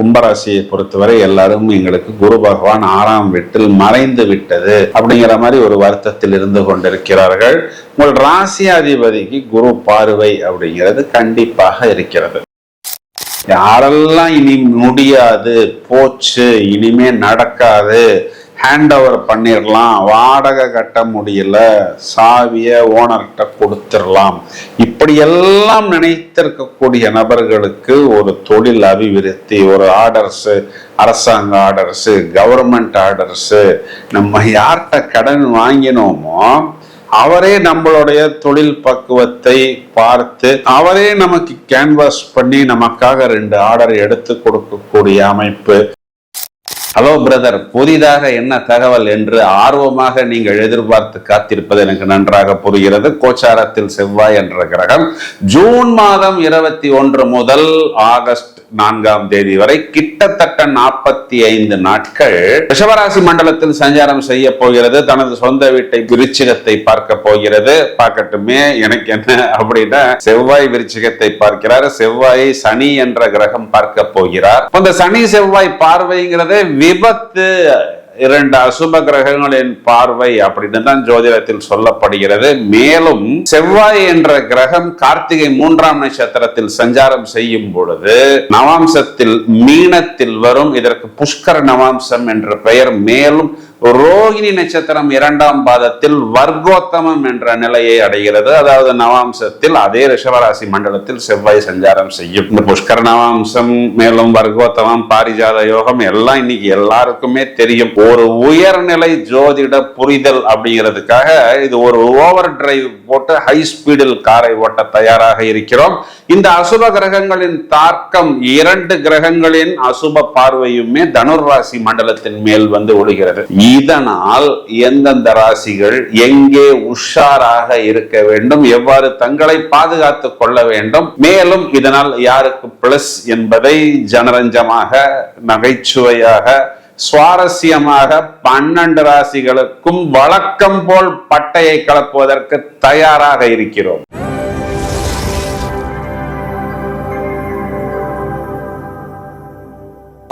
கும்பராசியை பொறுத்தவரை எல்லாரும் எங்களுக்கு குரு பகவான் 6ஆம் வீட்டில் மறைந்து விட்டது அப்படிங்கிற மாதிரி ஒரு வருத்தத்தில் இருந்து கொண்டிருக்கிறார்கள். உங்கள் ராசியாதிபதிக்கு குரு பார்வை அப்படிங்கிறது கண்டிப்பாக இருக்கிறது. யாரெல்லாம் இனி முடியாது, போச்சு, இனிமே நடக்காது, ஹேண்ட் ஓவர் பண்ணிடலாம், வாடகை கட்ட முடியல, சாவிய ஓனர்கிட்ட கொடுத்துடலாம், இப்படியெல்லாம் நினைத்திருக்கக்கூடிய நபர்களுக்கு ஒரு தொழில் அபிவிருத்தி, ஒரு ஆர்டர்ஸ், அரசாங்க ஆர்டர்ஸ், கவர்மெண்ட் ஆர்டர்ஸ், நம்ம யார்கிட்ட கடன் வாங்கினோமோ அவரே நம்மளுடைய தொழில் பக்குவத்தை பார்த்து அவரே நமக்கு கேன்வாஸ் பண்ணி நமக்காக 2 ஆர்டர் எடுத்து கொடுக்கக்கூடிய அமைப்பு. ஹலோ பிரதர், புதிதாக என்ன தகவல் என்று ஆர்வமாக நீங்கள் எதிர்பார்த்து காத்திருப்பது எனக்கு நன்றாக புரிகிறது. கோச்சாரத்தில் செவ்வாய் என்ற கிரகம் ஜூன் மாதம் 21 முதல் ஆகஸ்ட் 4ஆம் தேதி வரை கிட்டத்தட்ட 45 நாட்கள் ரிஷபராசி மண்டலத்தில் சஞ்சாரம் செய்ய போகிறது. தனது சொந்த வீட்டை விருச்சிகத்தை பார்க்க போகிறது. பார்க்கட்டுமே, எனக்கு என்ன அப்படின்னா, செவ்வாய் விருச்சிகத்தை பார்க்கிறார், செவ்வாயை சனி என்ற கிரகம் பார்க்க போகிறார். அந்த சனி செவ்வாய் பார்வைங்கிறது விபத்து, 2 அசுப கிரகங்களின் பார்வை அப்படின்னு தான் ஜோதிடத்தில் சொல்லப்படுகிறது. மேலும் செவ்வாய் என்ற கிரகம் கார்த்திகை 3ஆம் நட்சத்திரத்தில் சஞ்சாரம் செய்யும் பொழுது நவாம்சத்தில் மீனத்தில் வரும். இதற்கு புஷ்கர நவாம்சம் என்ற பெயர். மேலும் ரோகிணி நட்சத்திரம் 2ஆம் பாதத்தில் வர்க்கோத்தமம் என்ற நிலையை அடைகிறது. அதாவது நவாம்சத்தில் அதே ரிஷபராசி மண்டலத்தில் செவ்வாய் சஞ்சாரம் செய்யும். இந்த புஷ்கர நவாம்சம், மேலும் வர்க்கோத்தமம், பாரிஜாத யோகம் எல்லாம் இன்னைக்கு எல்லாருக்குமே தெரியும். ஒரு உயர்நிலை ஜோதிட புரிதல் அப்படிங்கிறதுக்காக இது ஒரு ஓவர் டிரைவ் போட்டு ஹை ஸ்பீடில் காரை ஓட்ட தயாராக இருக்கிறோம். இந்த அசுப கிரகங்களின் தாக்கம், 2 கிரகங்களின் அசுப பார்வையுமே தனுர் ராசி மண்டலத்தின் மேல் வந்து ஒழுகிறது. இதனால் எந்தெந்த ராசிகள் எங்கே உஷாராக இருக்க வேண்டும், எவ்வாறு தங்களை பாதுகாத்துக் கொள்ள வேண்டும், மேலும் இதனால் யாருக்கு பிளஸ் என்பதை ஜனரஞ்சமாக, நகைச்சுவையாக, சுவாரஸ்யமாக 12 ராசிகளுக்கும் வழக்கம் போல் பட்டையை கலப்புவதற்கு தயாராக இருக்கிறோம்.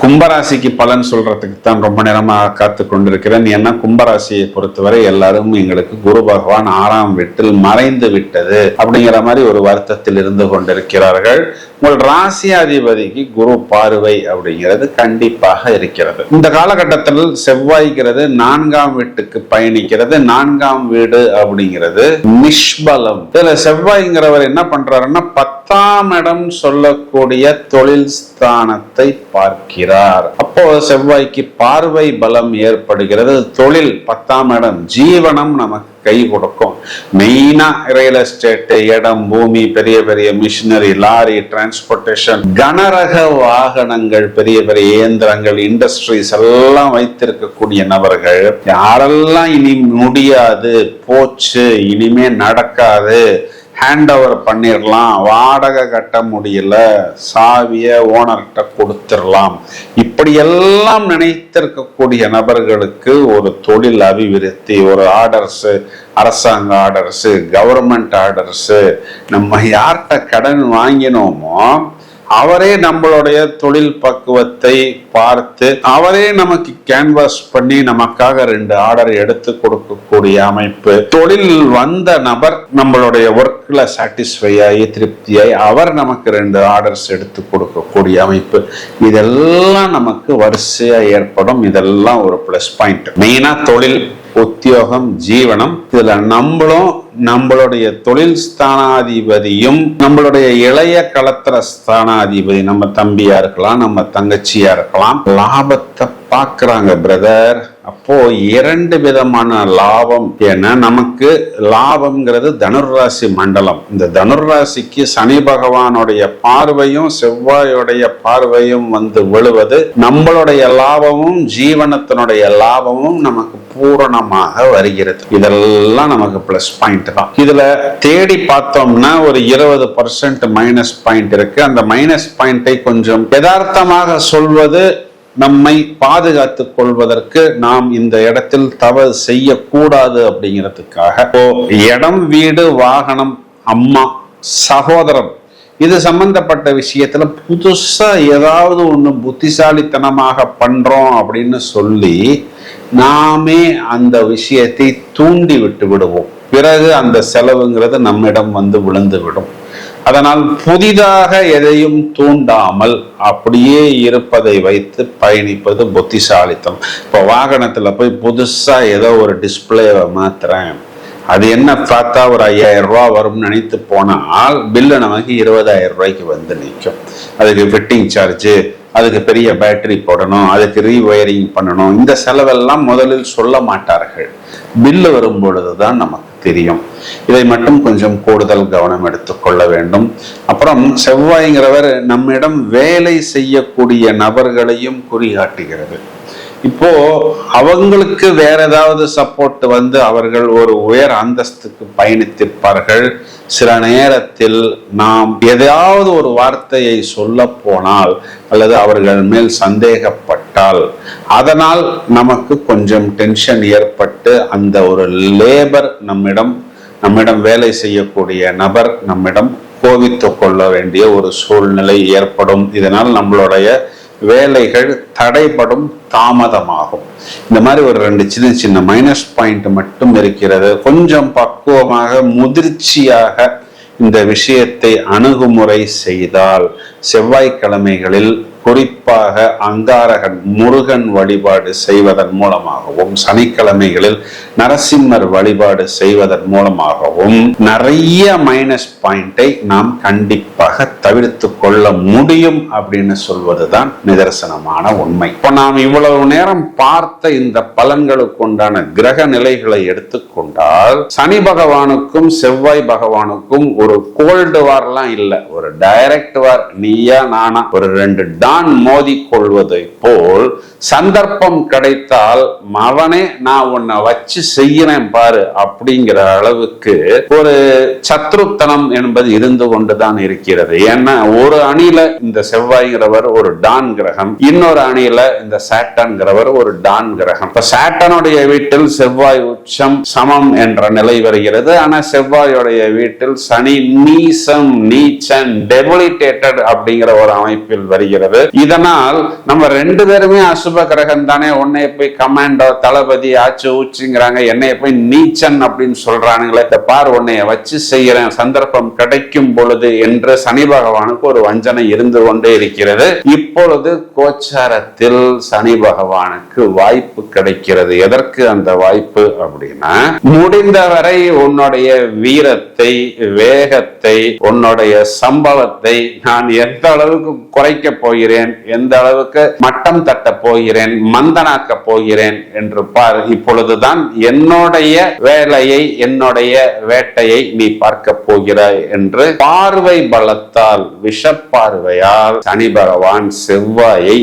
கும்பராசிக்கு பலன் சொல்றதுக்கு தான் ரொம்ப நேரமாக காத்து கொண்டிருக்கிறேன். ஏன்னா கும்பராசியை பொறுத்தவரை எல்லாரும் எங்களுக்கு குரு பகவான் 6ஆம் வீட்டில் மறைந்து விட்டது அப்படிங்கிற மாதிரி ஒரு வருத்தத்தில் இருந்து கொண்டிருக்கிறார்கள். உங்கள் ராசியாதிபதிக்கு குரு பார்வை அப்படிங்கிறது கண்டிப்பாக இருக்கிறது. இந்த காலகட்டத்தில் செவ்வாய்ங்கிறது 4ஆம் வீட்டுக்கு பயணிக்கிறது. 4ஆம் வீடு அப்படிங்கிறது நிஷ்பலம். இதுல செவ்வாய்ங்கிறவர் என்ன பண்றாருன்னா 10ஆம் இடம் சொல்லக்கூடிய தொழில் ஸ்தானத்தை பார்க்கிறார். அப்போ செவ்வாய்க்கு பார்வை பலம் ஏற்படுகிறது. தொழில் 10ஆம் இடம், ஜீவனம் நமக்கு கை கொடுக்கும். மெயினா ரியல் எஸ்டேட், இடம், பூமி, பெரிய பெரிய மிஷினரி, லாரி, டிரான்ஸ்போர்டேஷன், கனரக வாகனங்கள், பெரிய பெரிய இயந்திரங்கள், இண்டஸ்ட்ரீஸ் எல்லாம் வைத்திருக்கக்கூடிய நபர்கள் யாரெல்லாம் இனி முடியாது, போச்சு, இனிமே நடக்காது, ஹேண்ட் ஓவர் பண்ணிடலாம், வாடகை கட்ட முடியல, சாவிய ஓனர்கிட்ட கொடுத்துடலாம், இப்படியெல்லாம் நினைத்திருக்கக்கூடிய நபர்களுக்கு ஒரு தொழில் அபிவிருத்தி, ஒரு ஆர்டர்ஸ், அரசாங்க ஆர்டர்ஸ், கவர்மெண்ட் ஆர்டர்ஸ், நம்ம யார்கிட்ட கடன் வாங்கினோமோ அவரே நம்மளுடைய தொழில் பக்குவத்தை பார்த்து அவரே நமக்கு கேன்வாஸ் பண்ணி நமக்காக 2 ஆர்டர் எடுத்து கொடுக்கக்கூடிய அமைப்பு. தொழில் வந்த நபர் நம்மளுடைய ஒர்க்ல சாட்டிஸ்ஃபை ஆகி திருப்தியாய் அவர் நமக்கு 2 ஆர்டர்ஸ் எடுத்து கொடுக்கக்கூடிய அமைப்பு. இதெல்லாம் நமக்கு வரிசையா ஏற்படும். இதெல்லாம் ஒரு பிளஸ் பாயிண்ட். மெயினா தொழில், உத்தியோகம், ஜீவனம். இதுல நம்மளும் நம்மளுடைய தொழில் ஸ்தானாதிபதியும் நம்மளுடைய இளைய களத்திர ஸ்தானாதிபதி, நம்ம தம்பியா இருக்கலாம், நம்ம தங்கச்சியா இருக்கலாம், லாபத்தை பாக்குறாங்க பிரதர். அப்போ 2 விதமான லாபம். ஏன்னா நமக்கு லாபம்ங்கிறது தனுர்ராசி மண்டலம். இந்த தனுர்ராசிக்கு சனி பகவானுடைய பார்வையும் செவ்வாயுடைய பார்வையும் வந்து விழுவது, நம்மளுடைய லாபமும் ஜீவனத்தினுடைய லாபமும் நமக்கு பூரணமாக வருகிறது. இதெல்லாம் நமக்கு பிளஸ் பாயிண்ட் தான். இதுல தேடி பார்த்தோம்னா ஒரு 20% மைனஸ் பாயிண்ட் இருக்கு. அந்த மைனஸ் பாயிண்டை கொஞ்சம் யதார்த்தமாக சொல்வது, நம்மை பாதுகாத்துக் கொள்வதற்கு நாம் இந்த இடத்தில் தவறு செய்யக்கூடாது அப்படிங்கிறதுக்காக இடம், வீடு, வாகனம், அம்மா, சகோதரம், இது சம்பந்தப்பட்ட விஷயத்துல புதுசா ஏதாவது ஒண்ணு புத்திசாலித்தனமாக பண்றோம் அப்படின்னு சொல்லி நாமே அந்த விஷயத்தை தூண்டி விட்டு விடுவோம். பிறகு அந்த செலவுங்கிறது நம்மிடம் வந்து விழுந்து விடும். அதனால் புதிதாக எதையும் தூண்டாமல் அப்படியே இருப்பதை வைத்து பயணிப்பது புத்திசாலித்தனம். இப்போ வாகனத்துல போய் புதுசா ஏதோ ஒரு டிஸ்பிளேவை மாத்துறேன், அது என்ன பார்த்தா ஒரு 5000 ரூபாய் வரும்னு நினைத்து போனால் பில்லு நமக்கு 20,000 ரூபாய்க்கு வந்து நிற்கும். அதுக்கு ஃபிட்டிங் சார்ஜ், அதுக்கு பெரிய பேட்டரி போடணும், அதுக்கு ரீவயரிங் பண்ணணும். இந்த செலவெல்லாம் முதலில் சொல்ல மாட்டார்கள். பில்லு வரும் பொழுதுதான் நமக்கு தெரியும். இதை மட்டும் கொஞ்சம் கூடுதல் கவனம் எடுத்துக்கொள்ள வேண்டும். அப்புறம் செவ்வாய்ங்கிறவர் நம்மிடம் வேலை செய்யக்கூடிய நபர்களையும் குறிகாட்டுகிறது. இப்போ அவங்களுக்கு வேற ஏதாவது சப்போர்ட் வந்து அவர்கள் ஒரு உயர் அந்தஸ்துக்கு பயணித்திருப்பார்கள். சில நேரத்தில் நாம் எதையாவது ஒரு வார்த்தையை சொல்ல போனால் அல்லது அவர்கள் மேல் சந்தேகப்பட்டால் அதனால் நமக்கு கொஞ்சம் டென்ஷன் ஏற்பட்டு அந்த ஒரு லேபர் நம்மிடம் வேலை செய்யக்கூடிய நபர் நம்மிடம் கோபித்து கொள்ள வேண்டிய ஒரு சூழ்நிலை ஏற்படும். இதனால் நம்மளுடைய வேலைகள் தடைபடும், தாமதமாகும். இந்த மாதிரி ஒரு 2 சின்ன சின்ன மைனஸ் பாயிண்ட் மட்டும் இருக்கிறது. கொஞ்சம் பக்குவமாக முதிர்ச்சியாக இந்த விஷயத்தை அணுகுமுறை செய்தால் செவ்வாய்க்கிழமைகளில் குறிப்பாக அங்காரகன் முருகன் வழிபாடு செய்வதன் மூலமாகவும் சனிக்கிழமைகளில் நரசிம்மர் வழிபாடு செய்வதன் மூலமாகவும் நிறைய மைனஸ் பாயிண்டை நாம் கண்டிப்பாக தவிர்த்து கொள்ள முடியும் அப்படின்னு சொல்வதுதான் நிதர்சனமான உண்மை. இப்போ நாம் இவ்வளவு நேரம் பார்த்த இந்த பலன்களுக்கு உண்டான கிரக நிலைகளை எடுத்துக்கொண்டால் சனி பகவானுக்கும் செவ்வாய் பகவானுக்கும் ஒரு கோல்டு வார்லாம் இல்லை, ஒரு டைரக்ட் வார், நீயா நானா, ஒரு 2 டான் மோதி கொள்வதை போல் சந்தர்ப்பம் கிடைத்தால் மவனே நான் உன்னை வச்சு செய்யறேன் பாரு அப்படிங்கிற அளவுக்கு ஒரு சத்ருத்தனம் என்பது இருந்து கொண்டுதான் இருக்கிறது. ஏன்னா ஒரு அணியில இந்த செவ்வாய்ங்கிறவர் ஒரு டான் கிரகம், இன்னொரு அணியில இந்த சாட்டன்கிறவர் ஒரு டான் கிரகம். இப்ப சாட்டனுடைய வீட்டில் செவ்வாய் உச்சம் சமம் என்ற நிலை வருகிறது. ஆனா செவ்வாயுடைய வீட்டில் சனி நீசம், நீச்சன், டெபிலிட்டேட்டட் அப்படிங்கிற ஒரு அமைப்பில் வருகிறது. இதனால் நம்ம 2 பேருமே அசுப கிரகம் தானே, உன்னை போய் கமாண்டோ தளபதி ஆச்சு ஊச்சுங்கிறாங்க, என்னைய போய் நீச்சன் அப்படின்னு சொல்றானுங்களே, இந்த பார் உன்னைய வச்சு செய்யறேன் சந்தர்ப்பம் கிடைக்கும் பொழுது என்று சனி பகவானுக்கு ஒரு வஞ்சனை இருந்து கொண்டே இருக்கிறது. இப்பொழுது கோச்சாரத்தில் சனி பகவானுக்கு வாய்ப்பு கிடைக்கிறது. எதற்கு அந்த வாய்ப்பு அப்படின்னா, முடிந்தவரை உன்னுடைய வீரத்தை, வேகத்தை, உன்னுடைய சம்பவத்தை நான் எந்த அளவுக்கு குறைக்க போகிறேன், எந்த அளவுக்கு மட்டம் தட்ட போகிறேன், மந்தனாக்க போகிறேன் என்று பார். இப்பொழுதுதான் என்னுடைய வேலையை, என்னுடைய வேட்டையை நீ பார்க்க போகிறாய் என்று பார்வை பலத்தால், விஷப்பார்வையால் சனி பகவான் செவ்வாயை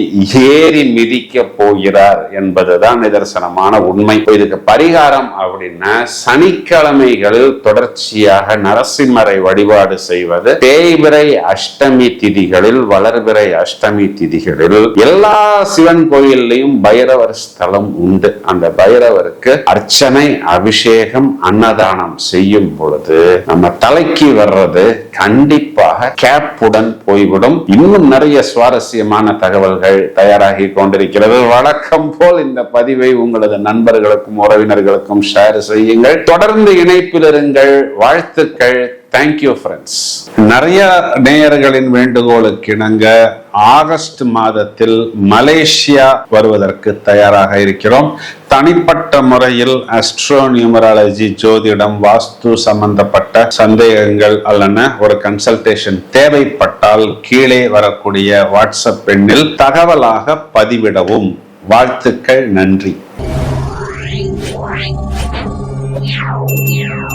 ஏறி மிதிக்க போகிறார் என்பதுதான் நிதர்சனமான உண்மை. இதுக்கு பரிகாரம் அப்படின்னா சனிக்கிழமைகளில் தொடர்ச்சியாக நரசிம்மரை வழிபாடு செய்வது, தேய்பிறை அஷ்டமி திதிகளில், வளர்பிறை அஷ்டமி திதிகளில் எல்லா சிவன் கோயிலையும் பைரவர் ஸ்தலம் உண்டு. அந்த பைரவருக்கு அர்ச்சனை, அபிஷேகம், அன்னதானம் செய்யும் பொழுது நம்ம தலைக்கு வர்றது கண்டிப்பாக கேப்புடன் போய்விடும். இன்னும் நிறைய சுவாரஸ்யமான தகவல்கள் தயாராகி கொண்டிருக்கிறது. வழக்கம் போல் இந்த பதிவை உங்களது நண்பர்களுக்கும் உறவினர்களுக்கும் ஷேர் செய்யுங்கள். தொடர்ந்து இணைப்பில் இருங்கள். வாழ்த்துக்கள். Thank you friends. நிறைய நேயர்களின் வேண்டுகோளுக்கு இணங்க ஆகஸ்ட் மாதத்தில் மலேசியா வருவதற்கு தயாராக இருக்கிறோம். தனிப்பட்ட முறையில் அஸ்ட்ரோ நியூமராலஜி, ஜோதிடம், வாஸ்து சம்பந்தப்பட்ட சந்தேகங்கள் அல்லன ஒரு கன்சல்டேஷன் தேவைப்பட்டால் கீழே வரக்கூடிய வாட்ஸ்அப் எண்ணில் தகவலாக பதிவிடவும். வாழ்த்துக்கள். நன்றி.